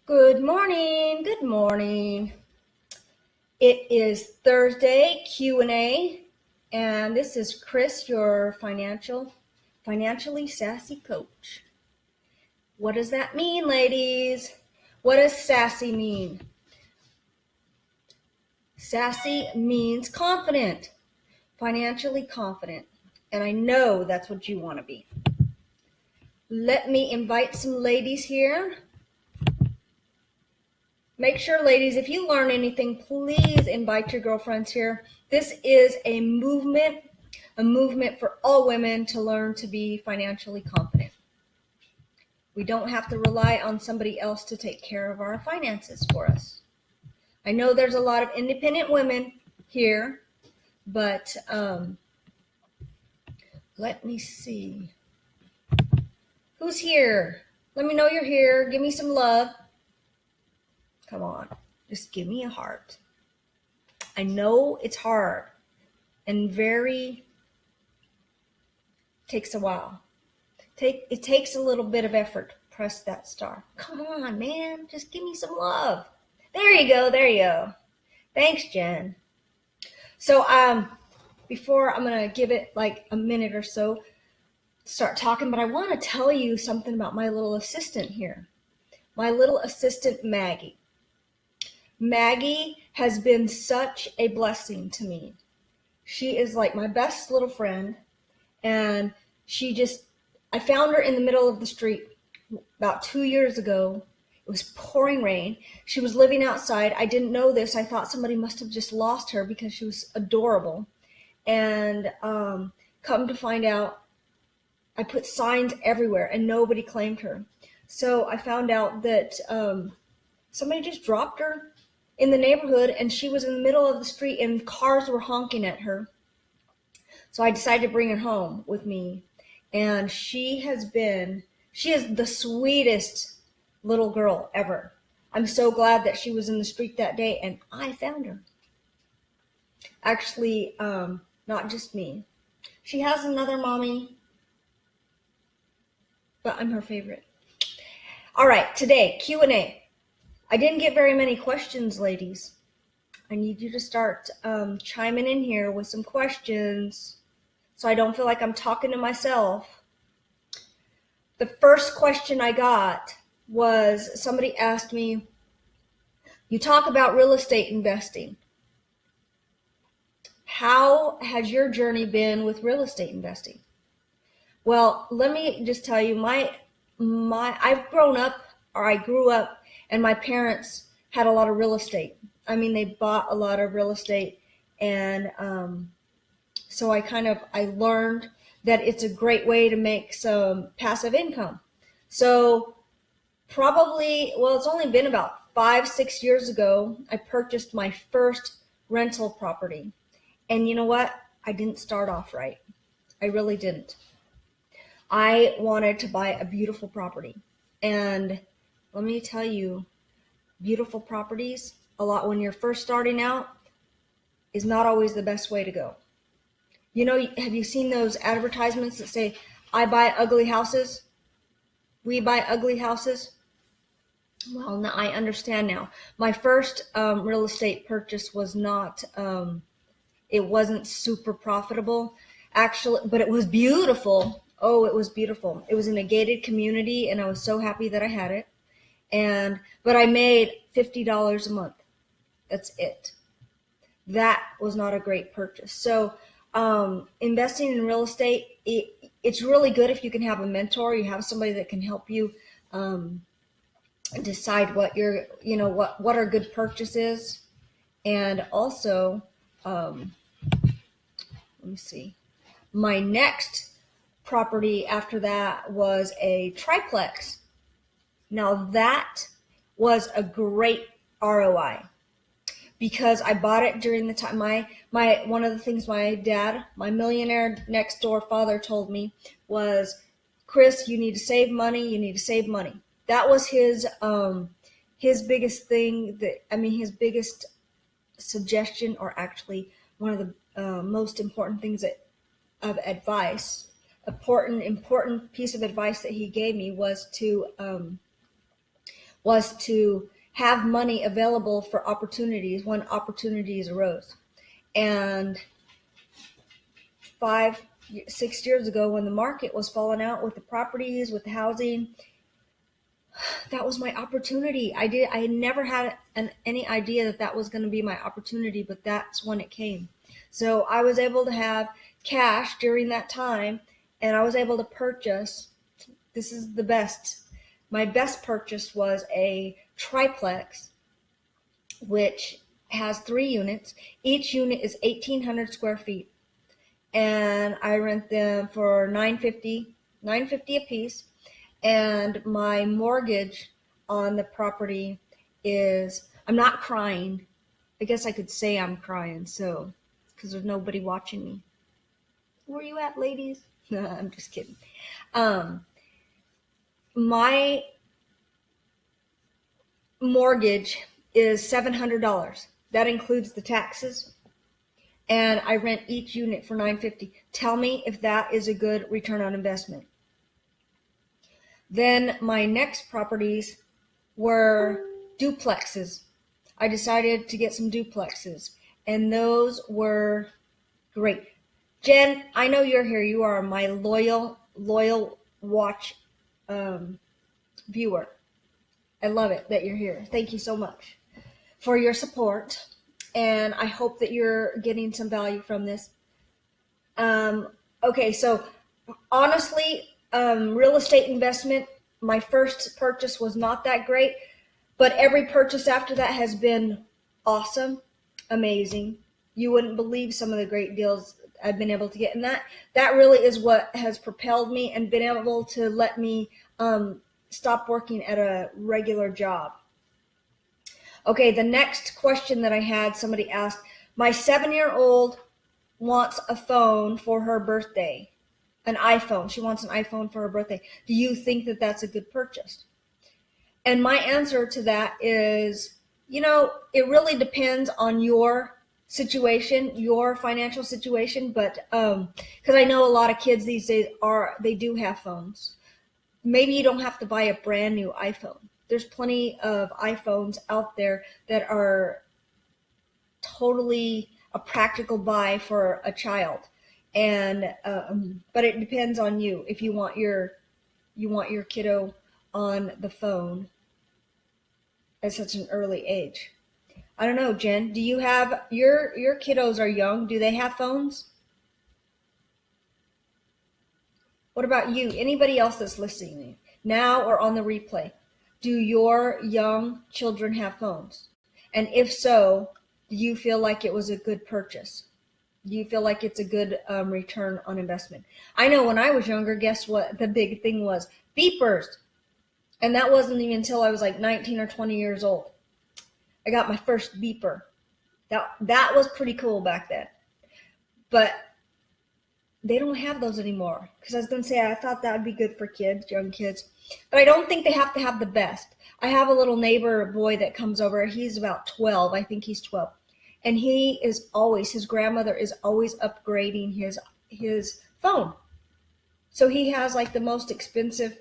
Good morning. Good morning. It is Thursday Q&A, and this is Chris, your financially sassy coach. What does that mean, ladies? What does sassy mean? Sassy means confident, financially confident, and I know that's what you want to be. Let me invite some ladies here. Make sure, ladies, if you learn anything, please invite your girlfriends here. This is a movement for all women to learn to be financially confident. We don't have to rely on somebody else to take care of our finances for us. I know there's a lot of independent women here, but let me see. Who's here? Let me know you're here. Give me some love. Come on, just give me a heart. I know it's hard and takes a while. It takes a little bit of effort to press that star. Come on, man, just give me some love. There you go. Thanks, Jen. So before I'm gonna give it like a minute or so to start talking, but I want to tell you something about my little assistant here. My little assistant, Maggie. Maggie has been such a blessing to me. She is like my best little friend, and I found her in the middle of the street about 2 years ago. It was pouring rain. She was living outside. I didn't know this. I thought somebody must have just lost her because she was adorable. And come to find out, I put signs everywhere and nobody claimed her. So I found out that somebody just dropped her in the neighborhood, and she was in the middle of the street and cars were honking at her. So I decided to bring her home with me. And she is the sweetest little girl ever. I'm so glad that she was in the street that day and I found her. Actually, not just me. She has another mommy, but I'm her favorite. All right, today, Q&A. I didn't get very many questions, ladies. I need you to start chiming in here with some questions so I don't feel like I'm talking to myself. The first question I got was somebody asked me, you talk about real estate investing. How has your journey been with real estate investing? Well, let me just tell you, I grew up and my parents had a lot of real estate. I mean, they bought a lot of real estate, and so I learned that it's a great way to make some passive income. So it's only been about 5-6 years ago, I purchased my first rental property. And you know what? I didn't start off right. I really didn't. I wanted to buy a beautiful property. And let me tell you, beautiful properties, a lot when you're first starting out, is not always the best way to go. You know, have you seen those advertisements that say, I buy ugly houses? We buy ugly houses? Well, now I understand now. My first real estate purchase was not, it wasn't super profitable, actually, but it was beautiful. Oh, it was beautiful. It was in a gated community, and I was so happy that I had it. But I made $50 a month. That's it. That was not a great purchase. So investing in real estate, it's really good if you can have a mentor. You have somebody that can help you decide what are good purchases. And also, let me see. My next property after that was a triplex. Now that was a great ROI because I bought it during the time one of the things my dad, my millionaire next door father, told me was, Chris, you need to save money. That was his biggest thing, his biggest suggestion, or actually one of the most important things of advice. Important piece of advice that he gave me was to was to have money available for opportunities when opportunities arose. And 5-6 years ago, when the market was falling out with the properties, with the housing, that was my opportunity. I never had any idea that that was going to be my opportunity, but that's when it came. So I was able to have cash during that time, and I was able to purchase. This is the best. My best purchase was a triplex, which has 3 units. Each unit is 1,800 square feet, and I rent them for $950 a piece. And my mortgage on the property is, I'm not crying. I guess I could say I'm crying, so, because there's nobody watching me. Where you at, ladies? No, I'm just kidding. My mortgage is $700. That includes the taxes, and I rent each unit for $950. Tell me if that is a good return on investment. Then my next properties were duplexes. I decided to get some duplexes, and those were great. Jen, I know you're here. You are my loyal watch viewer. I love it that you're here. Thank you so much for your support, and I hope that you're getting some value from this. Okay, so honestly, real estate investment, my first purchase was not that great, but every purchase after that has been awesome, amazing. You wouldn't believe some of the great deals I've been able to get, and that really is what has propelled me and been able to let me stop working at a regular job. Okay, the next question that I had, somebody asked, my 7-year-old wants a phone for her birthday. An iPhone. She wants an iPhone for her birthday. Do you think that that's a good purchase? And my answer to that is, it really depends on your situation, your financial situation. But because I know a lot of kids these days they do have phones. Maybe you don't have to buy a brand new iPhone. There's plenty of iPhones out there that are totally a practical buy for a child. And but it depends on you if you want your kiddo on the phone at such an early age. I don't know, Jen, do you have your kiddos are young, do they have phones? What about you? Anybody else that's listening now or on the replay? Do your young children have phones? And if so, do you feel like it was a good purchase? Do you feel like it's a good return on investment? I know when I was younger, guess what the big thing was? Beepers. And that wasn't even until I was like 19 or 20 years old. I got my first beeper. That was pretty cool back then. But they don't have those anymore. Because I was going to say, I thought that would be good for kids, young kids. But I don't think they have to have the best. I have a little neighbor boy that comes over. He's about 12. I think he's 12. And his grandmother is always upgrading his phone. So he has like the most expensive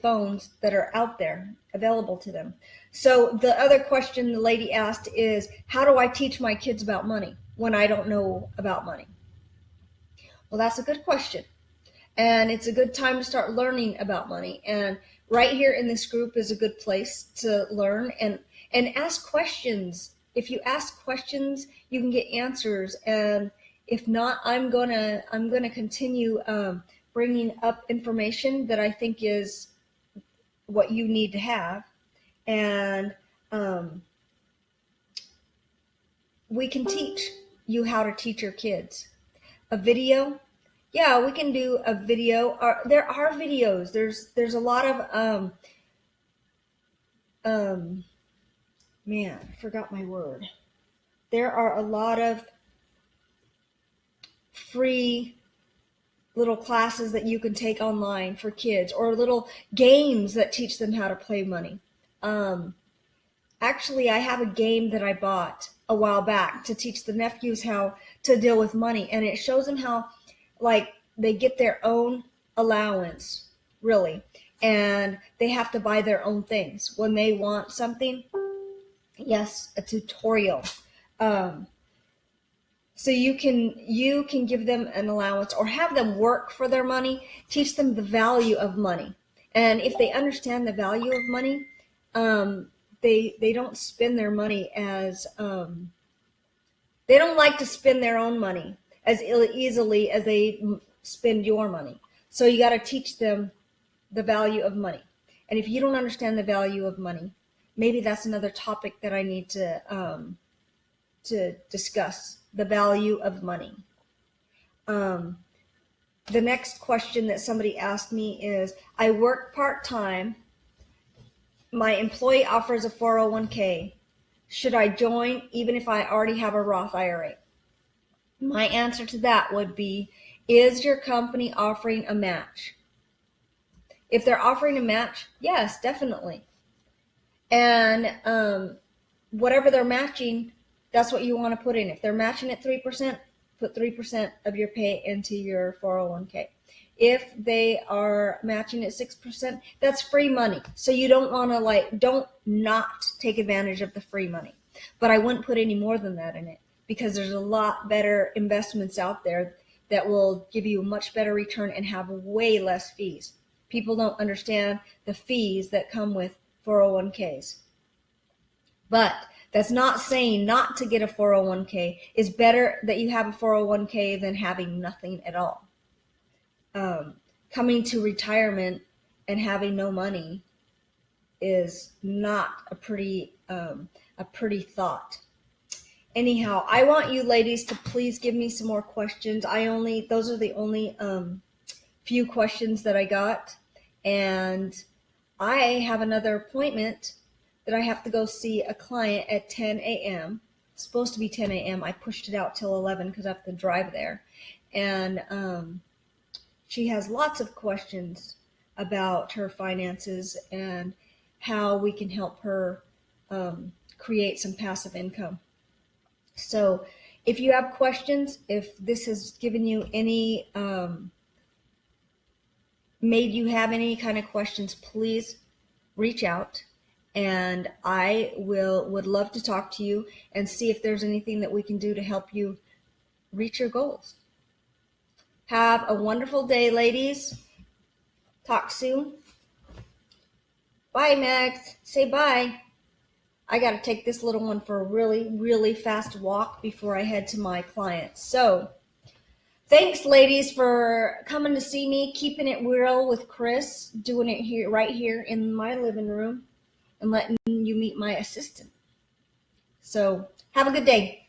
phones that are out there available to them. So the other question the lady asked is, how do I teach my kids about money when I don't know about money? Well, that's a good question. And it's a good time to start learning about money. And right here in this group is a good place to learn and ask questions. If you ask questions, you can get answers. And if not, I'm gonna continue bringing up information that I think is what you need to have. And we can teach you how to teach your kids. A video. Yeah, we can do a video. There are videos. There's a lot of man, I forgot my word. There are a lot of free little classes that you can take online for kids, or little games that teach them how to play money. Actually, I have a game that I bought a while back to teach the nephews how to deal with money, and it shows them how, like, they get their own allowance, really, and they have to buy their own things. When they want something, yes, a tutorial. So you can give them an allowance or have them work for their money, teach them the value of money. And if they understand the value of money, they don't spend their money as they don't like to spend their own money as easily as they spend your money. So you got to teach them the value of money. And if you don't understand the value of money, maybe that's another topic that I need to discuss, the value of money. The next question that somebody asked me is, I work part-time. My employee offers a 401k. Should I join even if I already have a Roth IRA? My answer to that would be, is your company offering a match? If they're offering a match, yes, definitely. And whatever they're matching, that's what you want to put in. If they're matching at 3%, put 3% of your pay into your 401k. If they are matching at 6%, that's free money. So you don't want to don't not take advantage of the free money. But I wouldn't put any more than that in it, because there's a lot better investments out there that will give you a much better return and have way less fees. People don't understand the fees that come with 401ks. But that's not saying not to get a 401k. It's better that you have a 401k than having nothing at all. Coming to retirement and having no money is not a pretty thought. Anyhow, I want you ladies to please give me some more questions. Those are the only few questions that I got, and I have another appointment that I have to go see a client at 10 a.m. It's supposed to be 10 a.m. I pushed it out till 11 because I have to drive there. And she has lots of questions about her finances and how we can help her create some passive income. So if you have questions, if this has given you any, made you have any kind of questions, please reach out. And I would love to talk to you and see if there's anything that we can do to help you reach your goals. Have a wonderful day, ladies. Talk soon. Bye, Max. Say bye. I got to take this little one for a really, really fast walk before I head to my clients. So thanks, ladies, for coming to see me, keeping it real with Chris, doing it here, right here in my living room, and letting you meet my assistant. So have a good day.